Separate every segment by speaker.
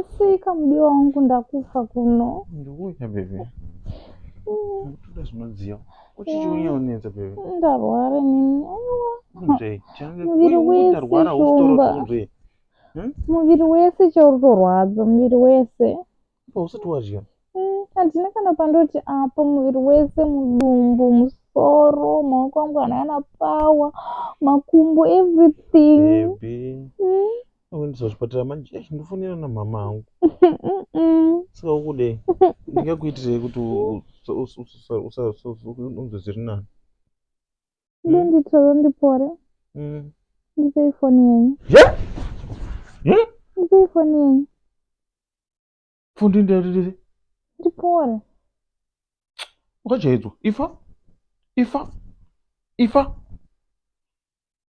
Speaker 1: Ndaseka mudiwa wangu ndakufa kuno.
Speaker 2: Ndikuita bebe. Toda zvinodziya. Uchichiunya unetsa bebe.
Speaker 1: Ndarwara nini. Aiwa.
Speaker 2: Kunzve.
Speaker 1: Muviri wese shumba. Muviri wese chautorwadza muviri wese.
Speaker 2: Usati wadya.
Speaker 1: Handina kana pandoti apa muviri wese mudumbu musoro maoko angu haana pawa makumbo everything.
Speaker 2: Bebe. Ndikuendesa kuchipatara manje ndofonera namama angu. Saka ukude. Ndingakuitirei kuti unzwe zviri nani.
Speaker 1: Ndonditaura ndipore. Ndipei foni yenyu. Ndipei foni yenyu.
Speaker 2: Foni ndiyarire.
Speaker 1: Ndipore.
Speaker 2: Wakajaidzwa. Ifa.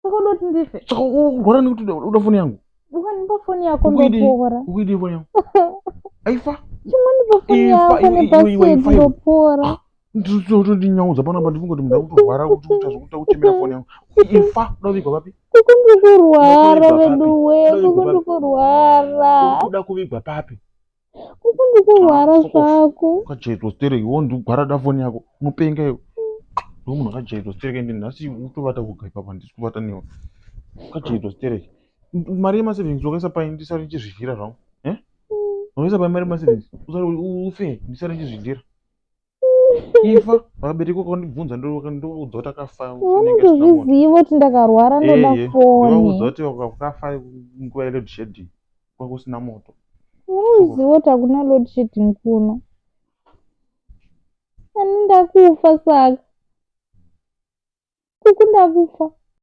Speaker 1: Wakadoti ndife.
Speaker 2: Saka urwara nekuti uda foni yangu.
Speaker 1: Ukanipa foni yako ndopora.
Speaker 2: Ukuidi foni yangu. Aifa.
Speaker 1: Chimwe foni yako nepaseti ndopora.
Speaker 2: Ndinyaudza panapa ndikungoti munhu akutorwara kuti uchemera foni yangu. Ifa udavigwa papi?
Speaker 1: Kukundikurwara veduwe, kukundikurwara.
Speaker 2: Uda kuvigwa papi?
Speaker 1: Kukundikurwara zvako.
Speaker 2: Ukajairwa stereki iwo ndigwara da foni yako unopenga iwe. Ndomunhu akajairwa stereki ende nhasi utovata kugaipa pandisi kuvata newe. Ukajairwa stereki. Mari yemasevings wakaisa pai ndisari ndichizvidhira zvangu. Wakaisa pai mari yemasevings usari ufe ndisari ndichizvidhira. Ifa vabereki vakandibvunza ndoudza kuti akafa.
Speaker 1: Unongozviziva kuti ndakarwara ndoda foni.
Speaker 2: Ndoudza kuti wakafa nguva yeload shedding kwanga kusina moto.
Speaker 1: Unongozviziva kuti hakuna load shedding kuno. Ani ndakufa saka. Kuku ndakufa.